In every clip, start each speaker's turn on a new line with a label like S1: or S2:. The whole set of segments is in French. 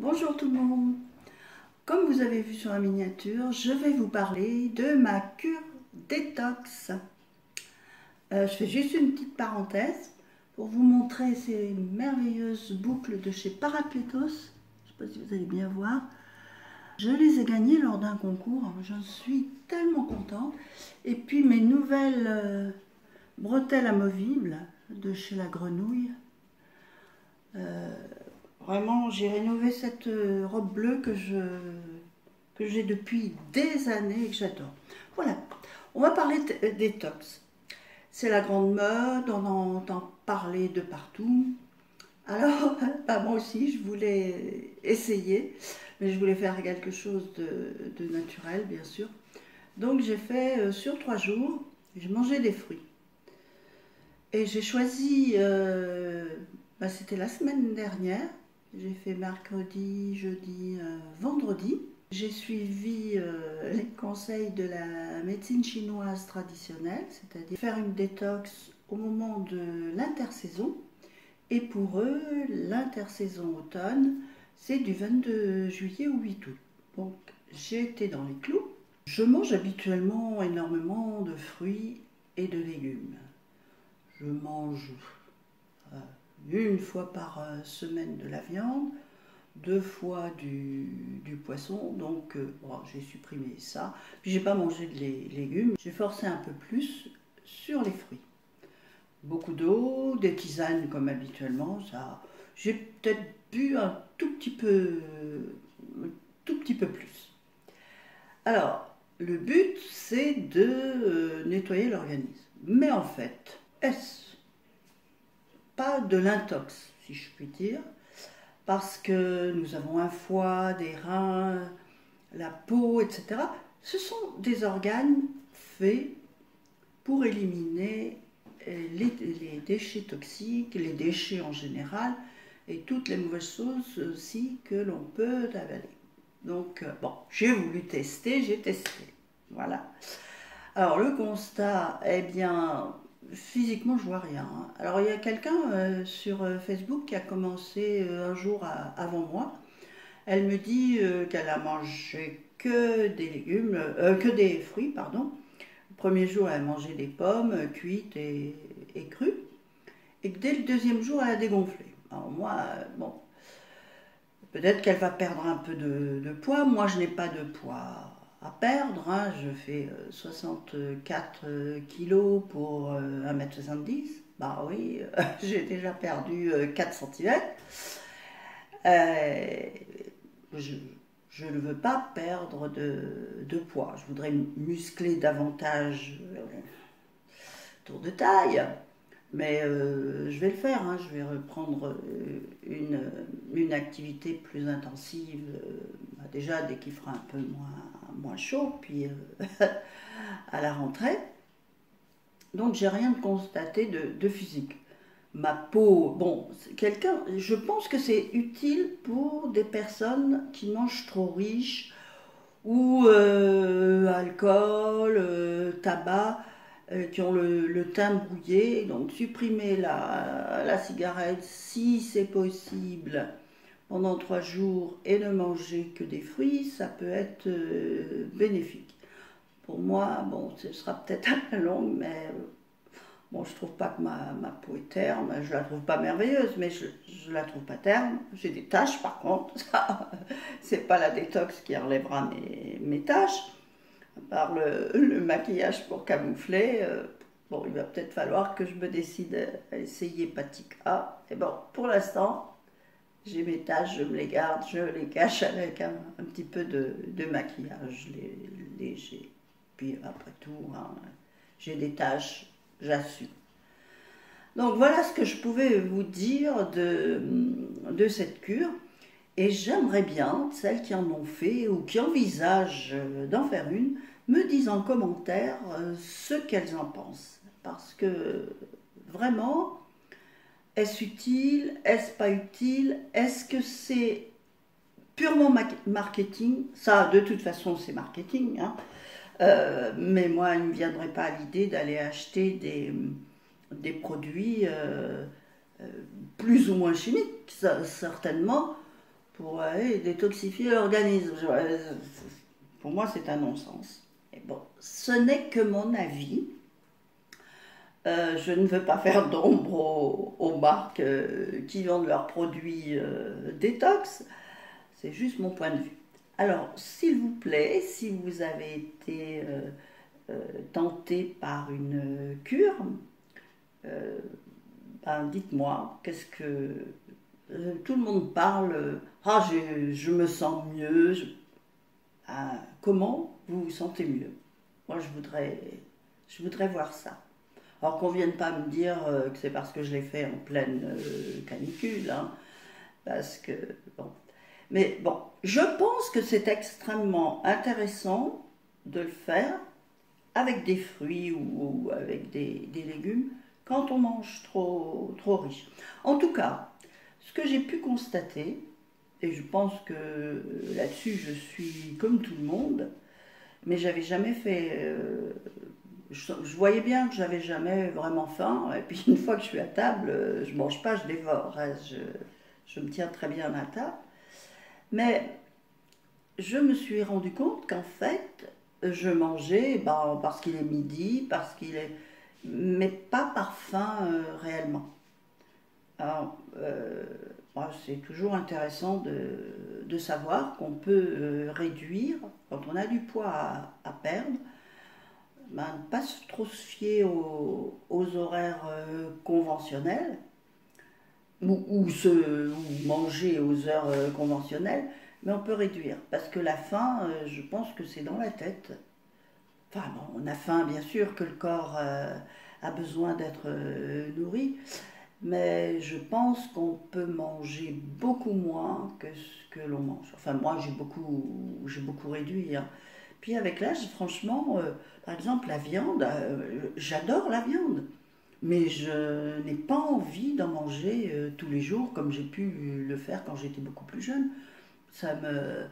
S1: Bonjour tout le monde. Comme vous avez vu sur la miniature, je vais vous parler de ma cure détox. Je fais juste une petite parenthèse pour vous montrer ces merveilleuses boucles de chez Paracletos. Je ne sais pas si vous allez bien voir. Je les ai gagnées lors d'un concours. J'en suis tellement contente. Et puis mes nouvelles bretelles amovibles de chez La Grenouille. Vraiment, j'ai rénové cette robe bleue que j'ai depuis des années et que j'adore. Voilà, on va parler de détox. C'est la grande mode, on en entend parler de partout. Alors, moi aussi, je voulais essayer, mais je voulais faire quelque chose de naturel, bien sûr. Donc, j'ai fait sur 3 jours, j'ai mangé des fruits. Et j'ai choisi, c'était la semaine dernière, j'ai fait mercredi, jeudi, vendredi. J'ai suivi les conseils de la médecine chinoise traditionnelle, c'est-à-dire faire une détox au moment de l'intersaison. Et pour eux, l'intersaison automne, c'est du 22 juillet au 8 août. Donc j'ai été dans les clous. Je mange habituellement énormément de fruits et de légumes. Je mange une fois par semaine de la viande, 2 fois du poisson, donc j'ai supprimé ça. Puis j'ai pas mangé de légumes, j'ai forcé un peu plus sur les fruits. Beaucoup d'eau, des tisanes comme habituellement, ça. J'ai peut-être bu un tout petit peu plus. Alors, le but c'est de nettoyer l'organisme. Mais en fait, est-ce pas de l'intox, si je puis dire, parce que nous avons un foie, des reins, la peau, etc. Ce sont des organes faits pour éliminer les déchets toxiques, les déchets en général, et toutes les mauvaises choses aussi que l'on peut avaler. Donc, j'ai voulu tester, j'ai testé. Voilà. Alors, le constat, eh bien, physiquement, je vois rien. Alors, il y a quelqu'un sur Facebook qui a commencé un jour avant moi. Elle me dit qu'elle a mangé que des légumes, que des fruits, pardon. Le premier jour, elle a mangé des pommes cuites et crues. Et que dès le deuxième jour, elle a dégonflé. Alors moi, peut-être qu'elle va perdre un peu de poids. Moi, je n'ai pas de poids à perdre. Je fais 64 kilos pour 1,70 m. Bah oui, j'ai déjà perdu 4 cm. Je ne veux pas perdre de poids. Je voudrais muscler davantage tour de taille. Mais je vais le faire, je vais reprendre une activité plus intensive, déjà dès qu'il fera un peu moins chaud, puis à la rentrée. Donc j'ai rien de constaté de physique. Ma peau, je pense que c'est utile pour des personnes qui mangent trop riche, ou alcool, tabac, qui ont le teint brouillé. Donc supprimer la cigarette si c'est possible pendant 3 jours et ne manger que des fruits, ça peut être bénéfique. Pour moi, ce sera peut-être un peu long, mais je trouve pas que ma peau est terne, je la trouve pas merveilleuse, mais je la trouve pas terne. J'ai des taches par contre, ça, c'est pas la détox qui enlèvera mes taches. À part le maquillage pour camoufler, il va peut-être falloir que je me décide à essayer Patika. Et pour l'instant, j'ai mes taches, je me les garde, je les cache avec un petit peu de maquillage léger. Puis après tout, j'ai des taches, j'assume. Donc voilà ce que je pouvais vous dire de cette cure. Et j'aimerais bien, celles qui en ont fait ou qui envisagent d'en faire une, me disent en commentaire ce qu'elles en pensent. Parce que vraiment, est-ce utile, est-ce pas utile, est-ce que c'est purement marketing? Ça, de toute façon, c'est marketing. Mais moi, il ne me viendrait pas à l'idée d'aller acheter des produits plus ou moins chimiques, certainement. pour détoxifier l'organisme. Pour moi, c'est un non-sens. Et bon, ce n'est que mon avis. Je ne veux pas faire d'ombre aux marques qui vendent leurs produits détox. C'est juste mon point de vue. Alors, s'il vous plaît, si vous avez été tenté par une cure, ben, dites-moi, qu'est-ce que... tout le monde parle, ah, je me sens mieux. Comment vous vous sentez mieux? Moi, je voudrais voir ça. Alors qu'on ne vienne pas me dire que c'est parce que je l'ai fait en pleine canicule, hein, parce que, bon. Mais bon, je pense que c'est extrêmement intéressant de le faire avec des fruits ou avec des légumes quand on mange trop riche. En tout cas, ce que j'ai pu constater, et je pense que là-dessus je suis comme tout le monde, mais j'avais jamais fait... je voyais bien que j'avais jamais vraiment faim, et puis une fois que je suis à table, je mange pas, je dévore. Hein, je me tiens très bien à table. Mais je me suis rendu compte qu'en fait, je mangeais parce qu'il est midi, mais pas par faim réellement. Alors, c'est toujours intéressant de savoir qu'on peut réduire, quand on a du poids à perdre, ne pas trop se fier aux horaires conventionnels, ou manger aux heures conventionnelles, mais on peut réduire. Parce que la faim, je pense que c'est dans la tête. Enfin bon, on a faim, bien sûr que le corps a besoin d'être nourri, mais je pense qu'on peut manger beaucoup moins que ce que l'on mange. Enfin moi j'ai beaucoup réduit, hein. Puis avec l'âge, franchement, par exemple la viande, j'adore la viande. Mais je n'ai pas envie d'en manger tous les jours comme j'ai pu le faire quand j'étais beaucoup plus jeune. Ça me,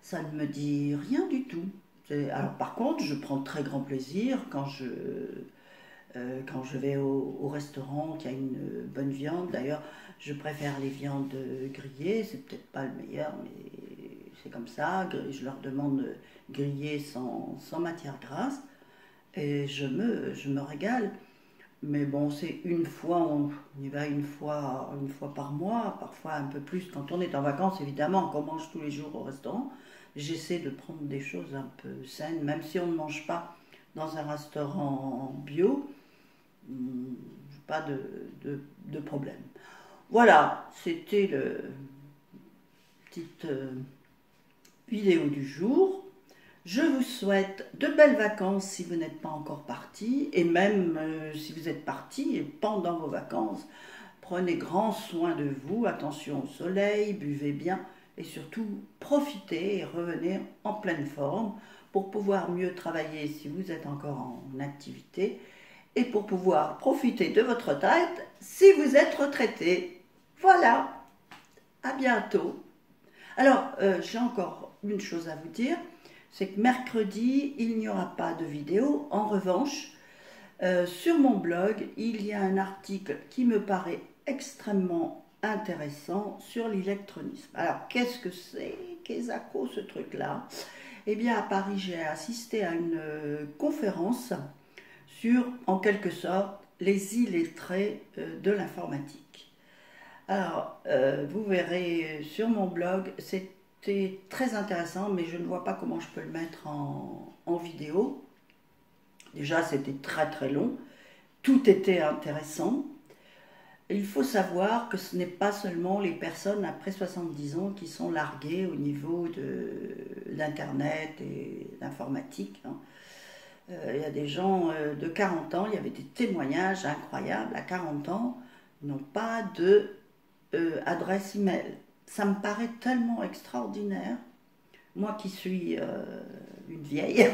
S1: ça ne me dit rien du tout. Alors par contre, je prends très grand plaisir quand je vais au restaurant, qu'il y a une bonne viande. D'ailleurs, je préfère les viandes grillées. C'est peut-être pas le meilleur, mais c'est comme ça. Je leur demande grillées sans matière grasse. Et je me régale. Mais bon, c'est une fois, on y va une fois par mois, parfois un peu plus. Quand on est en vacances, évidemment, qu'on mange tous les jours au restaurant, j'essaie de prendre des choses un peu saines, même si on ne mange pas dans un restaurant bio, pas de problème. Voilà, c'était le petite vidéo du jour. Je vous souhaite de belles vacances si vous n'êtes pas encore parti, et même si vous êtes parti et pendant vos vacances, prenez grand soin de vous, attention au soleil, buvez bien et surtout profitez et revenez en pleine forme pour pouvoir mieux travailler si vous êtes encore en activité et pour pouvoir profiter de votre retraite si vous êtes retraité. Voilà, à bientôt. Alors, j'ai encore une chose à vous dire. C'est que mercredi, il n'y aura pas de vidéo. En revanche, sur mon blog, il y a un article qui me paraît extrêmement intéressant sur l'électronisme. Alors, qu'est-ce que c'est? Qu'est-ce que ce truc-là? Eh bien, à Paris, j'ai assisté à une conférence sur, en quelque sorte, les illettrés de l'informatique. Alors, vous verrez sur mon blog, c'était très intéressant, mais je ne vois pas comment je peux le mettre en vidéo. Déjà, c'était très très long. Tout était intéressant. Il faut savoir que ce n'est pas seulement les personnes après 70 ans qui sont larguées au niveau d'Internet et d'informatique, hein. Il y a des gens de 40 ans, il y avait des témoignages incroyables, à 40 ans, ils n'ont pas de adresse email. Ça me paraît tellement extraordinaire. Moi qui suis une vieille,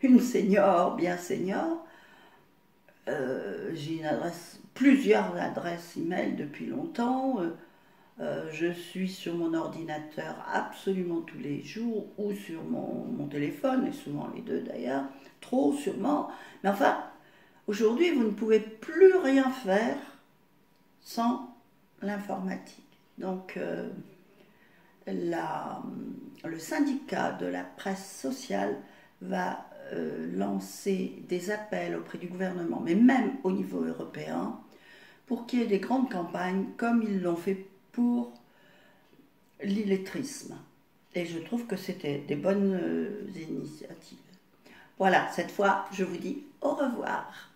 S1: une senior, bien senior, j'ai plusieurs adresses email depuis longtemps. Je suis sur mon ordinateur absolument tous les jours ou sur mon téléphone, et souvent les deux d'ailleurs, trop sûrement. Mais enfin, aujourd'hui, vous ne pouvez plus rien faire sans l'informatique. Donc, le syndicat de la presse sociale va lancer des appels auprès du gouvernement, mais même au niveau européen, pour qu'il y ait des grandes campagnes comme ils l'ont fait pour l'illettrisme. Et je trouve que c'était des bonnes initiatives. Voilà, cette fois, je vous dis au revoir.